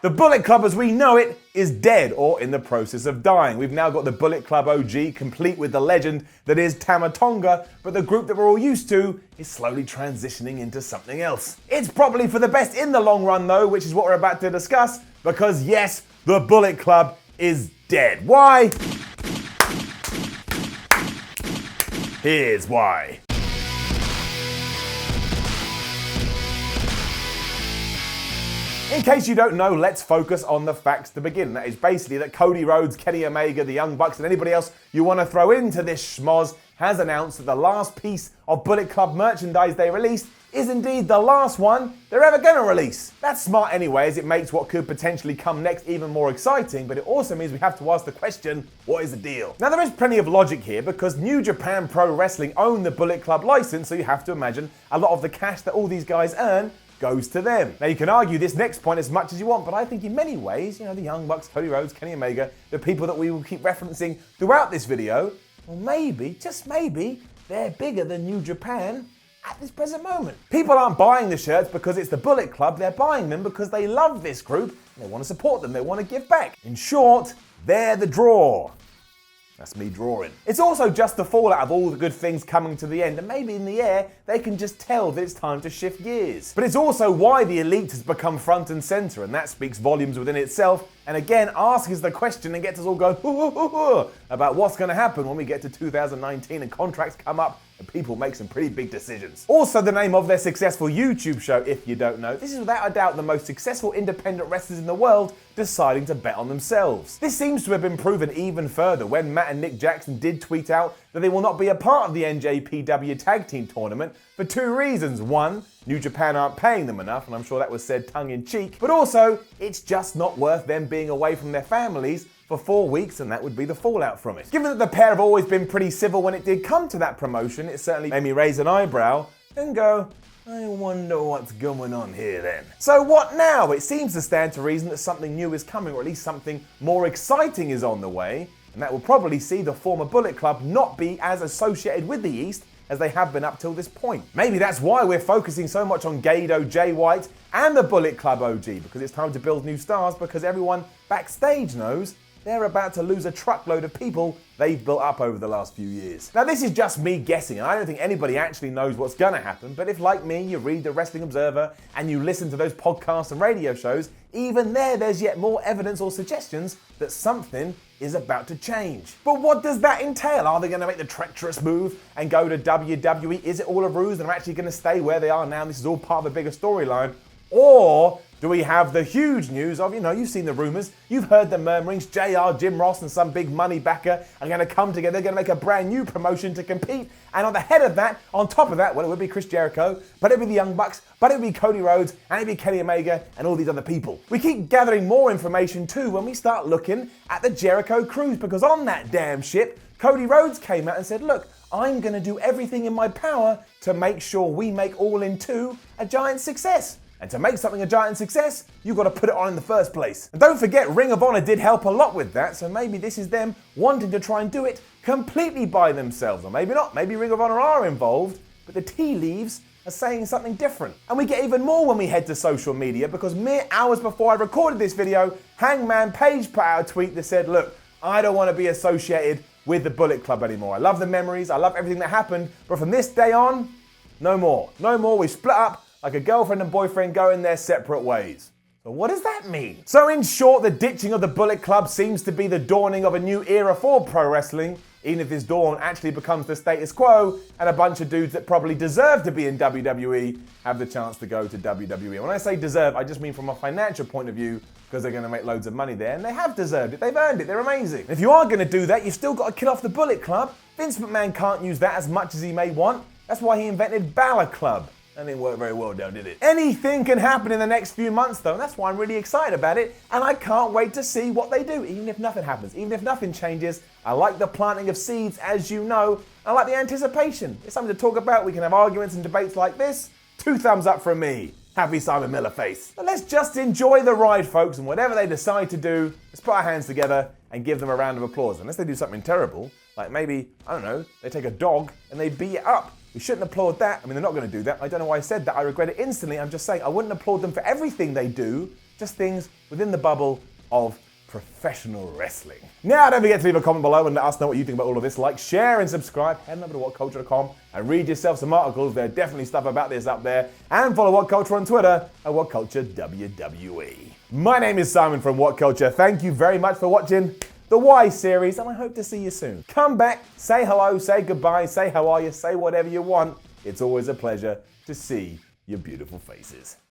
The Bullet Club as we know it is dead or in the process of dying. We've now got the Bullet Club OG, complete with the legend that is Tama Tonga, but the group that we're all used to is slowly transitioning into something else. It's probably for the best in the long run though, which is what we're about to discuss, because yes, the Bullet Club is dead. Why? Here's why. In case you don't know, let's focus on the facts to begin. That is basically that Cody Rhodes, Kenny Omega, the Young Bucks, and anybody else you want to throw into this schmoz has announced that the last piece of Bullet Club merchandise they released is indeed the last one they're ever going to release. That's smart anyway, as it makes what could potentially come next even more exciting, but it also means we have to ask the question, what is the deal? Now there is plenty of logic here because New Japan Pro Wrestling own the Bullet Club license, so you have to imagine a lot of the cash that all these guys earn goes to them. Now you can argue this next point as much as you want, but I think in many ways, the Young Bucks, Cody Rhodes, Kenny Omega, the people that we will keep referencing throughout this video, well maybe, just maybe, they're bigger than New Japan at this present moment. People aren't buying the shirts because it's the Bullet Club, they're buying them because they love this group, and they want to support them, they want to give back. In short, they're the draw. That's me drawing. It's also just the fallout of all the good things coming to the end, and maybe in the air, they can just tell that it's time to shift gears. But it's also why the elite has become front and center, and that speaks volumes within itself, and again, asks the question and gets us all going about what's going to happen when we get to 2019 and contracts come up and people make some pretty big decisions. Also the name of their successful YouTube show, if you don't know. This is without a doubt the most successful independent wrestlers in the world deciding to bet on themselves. This seems to have been proven even further when Matt and Nick Jackson did tweet out that they will not be a part of the NJPW Tag Team Tournament for two reasons. One, New Japan aren't paying them enough, and I'm sure that was said tongue-in-cheek, but also, it's just not worth them being away from their families for 4 weeks, and that would be the fallout from it. Given that the pair have always been pretty civil when it did come to that promotion, it certainly made me raise an eyebrow and go, I wonder what's going on here then. So what now? It seems to stand to reason that something new is coming, or at least something more exciting is on the way, and that will probably see the former Bullet Club not be as associated with the East as they have been up till this point. Maybe that's why we're focusing so much on Gado, Jay White, and the Bullet Club OG, because it's time to build new stars, because everyone backstage knows they're about to lose a truckload of people they've built up over the last few years. Now this is just me guessing, and I don't think anybody actually knows what's gonna happen, but if like me, you read the Wrestling Observer and you listen to those podcasts and radio shows, even there's yet more evidence or suggestions that something is about to change. But what does that entail? Are they gonna make the treacherous move and go to WWE? Is it all a ruse and they're actually gonna stay where they are now? This is all part of a bigger storyline. Or do we have the huge news of, you've seen the rumors, you've heard the murmurings, JR, Jim Ross and some big money backer are going to come together, they're going to make a brand new promotion to compete, and on the head of that, on top of that, well, it would be Chris Jericho, but it would be the Young Bucks, but it would be Cody Rhodes, and it would be Kenny Omega, and all these other people. We keep gathering more information too when we start looking at the Jericho Cruise, because on that damn ship, Cody Rhodes came out and said, look, I'm going to do everything in my power to make sure we make All In 2 a giant success. And to make something a giant success, you've got to put it on in the first place. And don't forget, Ring of Honor did help a lot with that, so maybe this is them wanting to try and do it completely by themselves. Or maybe not, maybe Ring of Honor are involved, but the tea leaves are saying something different. And we get even more when we head to social media, because mere hours before I recorded this video, Hangman Page put out a tweet that said, look, I don't want to be associated with the Bullet Club anymore. I love the memories, I love everything that happened, but from this day on, no more. No more, we split up, like a girlfriend and boyfriend going their separate ways. So what does that mean? So in short, the ditching of the Bullet Club seems to be the dawning of a new era for pro wrestling, even if this dawn actually becomes the status quo and a bunch of dudes that probably deserve to be in WWE have the chance to go to WWE. When I say deserve, I just mean from a financial point of view, because they're going to make loads of money there, and they have deserved it, they've earned it, they're amazing. If you are going to do that, you've still got to kill off the Bullet Club. Vince McMahon can't use that as much as he may want. That's why he invented Balor Club. That didn't work very well, did it? Anything can happen in the next few months, though, and that's why I'm really excited about it, and I can't wait to see what they do, even if nothing happens, even if nothing changes. I like the planting of seeds, as you know. I like the anticipation. It's something to talk about. We can have arguments and debates like this. 2 thumbs up from me. Happy Simon Miller face. But let's just enjoy the ride, folks, and whatever they decide to do, let's put our hands together and give them a round of applause. Unless they do something terrible, like maybe, I don't know, they take a dog and they beat it up. We shouldn't applaud that. I mean, they're not going to do that. I don't know why I said that. I regret it instantly. I'm just saying I wouldn't applaud them for everything they do, just things within the bubble of professional wrestling. Now, don't forget to leave a comment below and let us know what you think about all of this. Like, share, and subscribe. Head over to WhatCulture.com and read yourself some articles. There's definitely stuff about this up there. And follow WhatCulture on Twitter at WhatCulture WWE. My name is Simon from WhatCulture. Thank you very much for watching the Why series, and I hope to see you soon. Come back, say hello, say goodbye, say how are you, say whatever you want. It's always a pleasure to see your beautiful faces.